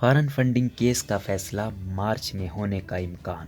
Foreign funding case کا فیصلہ مارچ میں ہونے کا امکان۔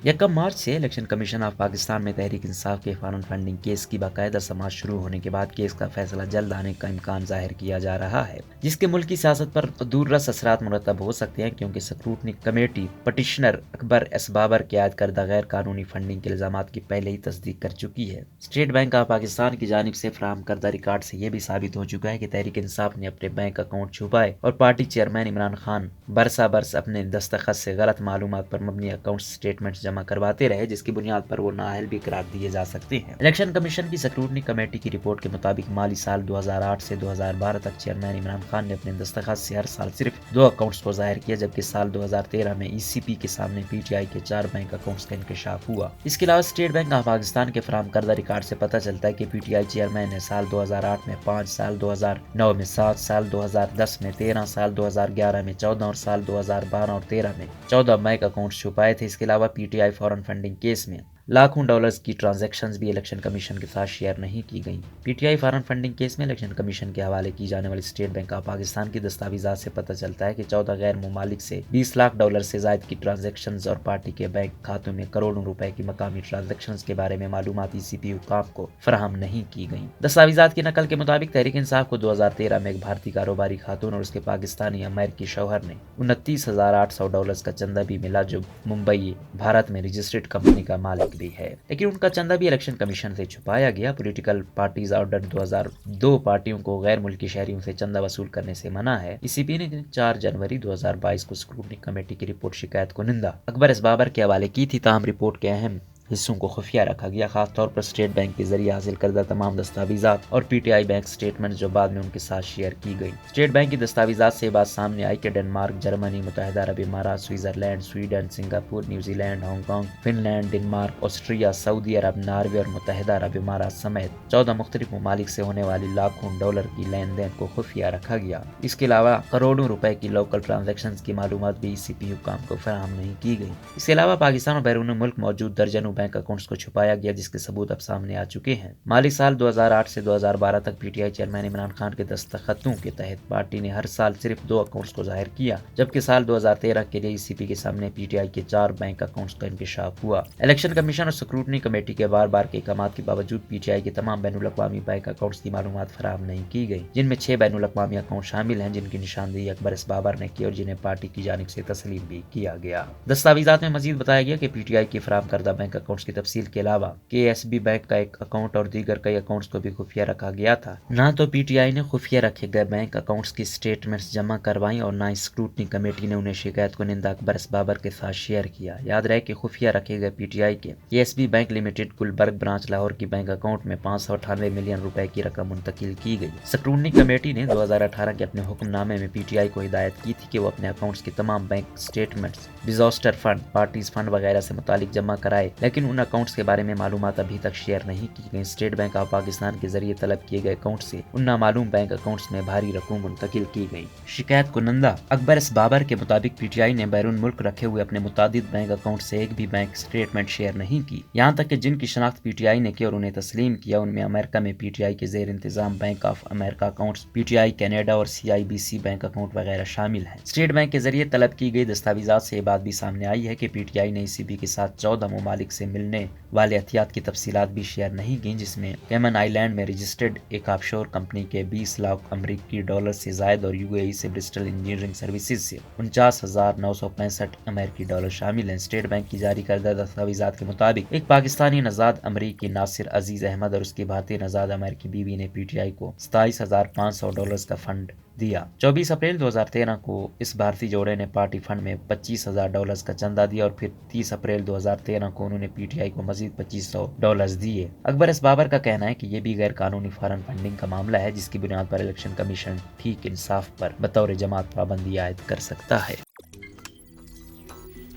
یکم مارچ سے الیکشن کمیشن آف پاکستان میں تحریک انصاف کے فارن فنڈنگ کیس کی باقاعدہ سماعت شروع ہونے کے بعد کیس کا فیصلہ جلد آنے کا امکان ظاہر کیا جا رہا ہے، جس کے ملکی سیاست پر دور رس اثرات مرتب ہو سکتے ہیں، کیونکہ سکروٹنی کمیٹی پٹیشنر اکبر ایس بابر کی عائد کردہ غیر قانونی فنڈنگ کے الزامات کی پہلے ہی تصدیق کر چکی ہے۔ اسٹیٹ بینک آف پاکستان کی جانب سے فراہم کردہ ریکارڈ سے یہ بھی ثابت ہو چکا ہے کہ تحریک انصاف نے اپنے بینک اکاؤنٹ چھپائے اور پارٹی چیئرمین عمران خان برسا برس اپنے دستخط سے غلط معلومات پر مبنی اکاؤنٹ سٹیٹمنٹس جمع کرواتے رہے، جس کی بنیاد پر وہ نااہل بھی قرار دیے جا سکتے ہیں۔ الیکشن کمیشن کی سکروٹنی کمیٹی کی رپورٹ کے مطابق مالی سال 2008 سے 2012 تک چیئرمین عمران خان نے اپنے دستخط سے ہر سال صرف 2 اکاؤنٹس کو ظاہر کیا، جبکہ سال 2013 میں ای سی پی کے سامنے پی ٹی آئی کے 4 بینک اکاؤنٹس کا انکشاف ہوا۔ اس کے علاوہ اسٹیٹ بینک آف پاکستان کے فراہم کردہ ریکارڈ سے پتہ چلتا ہے کہ پی ٹی آئی چیئرمین نے سال 2008 میں 5، سال 2009 میں 7، سال 2010 میں 13، سال 2011 میں 14 اور سال 2012 اور 13 میں 14 بینک اکاؤنٹس چھپائے تھے۔ اس کے علاوہ P T I foreign funding case میں لاکھوں ڈالرز کی ٹرانزیکشنز بھی الیکشن کمیشن کے ساتھ شیئر نہیں کی گئیں۔ P T I foreign funding case میں الیکشن کمیشن کے حوالے کی جانے والی اسٹیٹ بینک آف پاکستان کی دستاویزات سے پتہ چلتا ہے کہ 14 غیر ممالک سے 20 لاکھ ڈالر سے زائد کی ٹرانزیکشنز اور پارٹی کے بینک کھاتوں میں کروڑوں روپے کی مقامی ٹرانزیکشنز کے بارے میں معلومات ای سی پی حکام کو فراہم نہیں کی گئیں۔ دستاویزات کی نقل کے مطابق تحریک انصاف کو 2013 میں ایک بھارتی کاروباری خاتون اور اس کے پاکستانی امریکی شوہر نے 29,800 ڈالرز کا چندہ بھی ملا، جو ممبئی بھارت میں رجسٹرڈ کمپنی کا مالک بھی ہے، لیکن ان کا چندہ بھی الیکشن کمیشن سے چھپایا گیا۔ پولیٹیکل پارٹیز آرڈر 2002 پارٹیوں کو غیر ملکی شہریوں سے چندہ وصول کرنے سے منع ہے۔ ای سی پی نے 4 جنوری 2022 کو اسکروٹنی کمیٹی کی رپورٹ شکایت کنندہ اکبر ایس بابر کے حوالے کی تھی، تاہم رپورٹ کے اہم حصوں کو خفیہ رکھا گیا، خاص طور پر اسٹیٹ بینک کے ذریعے حاصل کردہ تمام دستاویزات اور P T I bank statements جو بعد میں ان کے ساتھ شیئر کی گئی۔ اسٹیٹ بینک کی دستاویزات سے یہ بات سامنے آئی کہ ڈنمارک، جرمنی، متحدہ عرب امارات، Switzerland, Sweden, Singapore, New Zealand, Hong Kong, Finland, Denmark, Austria, سعودی عرب، ناروے اور متحدہ عرب امارات سمیت 14 مختلف ممالک سے ہونے والی لاکھوں ڈالر کی لین دین کو خفیہ رکھا گیا۔ اس کے علاوہ کروڑوں روپے کی لوکل ٹرانزیکشنز کی معلومات بھی ای سی پی حکام کو فراہم نہیں کی گئی۔ اس کے علاوہ پاکستان اور بیرون ملک موجود درجنوں بینک اکاؤنٹس کو چھپایا گیا، جس کے ثبوت اب سامنے آ چکے ہیں۔ مالی سال 2008 سے 2012 تک P T I chairman Imran Khan کے دستخطوں کے تحت پارٹی نے ہر سال صرف 2 اکاؤنٹس کو ظاہر کیا، جبکہ سال 2013 کے لیے ای سی پی کے سامنے پی ٹی آئی کے 4 بینک اکاؤنٹس کا انکشاف ہوا۔ الیکشن کمیشن اور سکروٹنی کمیٹی کے بار بار کے اقدامات کے باوجود پی ٹی آئی کے تمام بین الاقوامی بینک اکاؤنٹس کی معلومات فراہم نہیں کی گئی، جن میں 6 بین الاقوامی اکاؤنٹ شامل ہیں، جن کی نشاندہی اکبر ایس بابر نے کی اور جنہیں پارٹی کی جانب سے تسلیم بھی کیا گیا۔ دستاویزات میں مزید بتایا گیا کہ پی ٹی آئی کی فراہم کردہ بینک اکاؤنٹس کی تفصیل کے علاوہ کے ایس بی بینک کا ایک اکاؤنٹ اور دیگر کئی اکاؤنٹس کو بھی خفیہ رکھا گیا تھا۔ نہ تو پی ٹی آئی نے خفیہ رکھے گئے بینک اکاؤنٹس کی سٹیٹمنٹس جمع کروائیں اور نہ ہی اسکروٹنی کمیٹی نے انہیں شکایت کنندہ اکبر ایس بابر کے ساتھ شیئر کیا۔ یاد رہے کہ خفیہ رکھے گئے پی ٹی آئی کے S B bank limited Gulberg branch Lahore کی بینک اکاؤنٹ میں 598 ملین روپے کی رقم منتقل کی گئی۔ سکروٹنی کمیٹی نے 2018 کے اپنے حکم نامے میں پی ٹی آئی کو ہدایت کی تھی کہ وہ اپنے اکاؤنٹس کے تمام bank statements disaster fund, parties fund وغیرہ سے متعلق جمع کرائے، لیکن ان اکاؤنٹس کے بارے میں معلومات ابھی تک شیئر نہیں کی گئی۔ اسٹیٹ بینک آف پاکستان کے ذریعے طلب کیے گئے اکاؤنٹ سے ان نامعلوم بینک اکاؤنٹس میں بھاری رقوم منتقل کی گئی۔ شکایت کنندہ اکبر ایس بابر کے مطابق پی ٹی آئی نے بیرون ملک رکھے ہوئے اپنے متعدد بینک اکاؤنٹ سے ایک بھی بینک سٹیٹمنٹ شیئر نہیں کی، یہاں تک کہ جن کی شناخت پی ٹی آئی نے کی اور انہیں تسلیم کیا، ان میں امریکہ میں پی ٹی آئی کے زیر انتظام bank of America accounts, P T I Canada اور سی آئی بی سی بینک اکاؤنٹ وغیرہ شامل ہیں۔ اسٹیٹ بینک کے ذریعے طلب کی گئی دستاویزات سے یہ بات بھی سامنے آئی ہے کہ پی ٹی آئی نے ای سی بی کے ساتھ 14 ممالک سے ملنے والے احتیاط کی تفصیلات بھی شیئر نہیں کی، جس میں کیمن آئی لینڈ میں رجسٹرڈ ایک آف شور کمپنی کے 20 لاکھ امریکی ڈالر سے زائد اور یو اے ای سے برسٹل انجینئرنگ سروسز سے 49,965 امریکی ڈالر شامل ہیں۔ اسٹیٹ بینک کی جاری کردہ دستاویزات کے مطابق ایک پاکستانی نژاد امریکی ناصر عزیز احمد اور اس کی بھارتی نژاد امریکی بیوی نے پی ٹی آئی کو 27,500 ڈالرز کا فنڈ دیا۔ 24 اپریل 2013 کو اس بھارتی جوڑے نے پارٹی فنڈ میں 25,000 ڈالرز کا چندہ دیا اور پھر 30 اپریل 2013 کو انہوں نے پی ٹی آئی کو مزید 2500 ڈالرز دیے۔ اکبر ایس بابر کا کہنا ہے کہ یہ بھی غیر قانونی فارن فنڈنگ کا معاملہ ہے، جس کی بنیاد پر الیکشن کمیشن ٹھیک انصاف پر بطور جماعت پابندی عائد کر سکتا ہے۔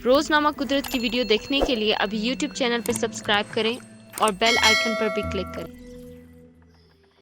روزنامہ قدرت کی ویڈیو دیکھنے کے لیے ابھی یوٹیوب چینل پر سبسکرائب کریں اور بیل آئیکن پر بھی کلک کریں۔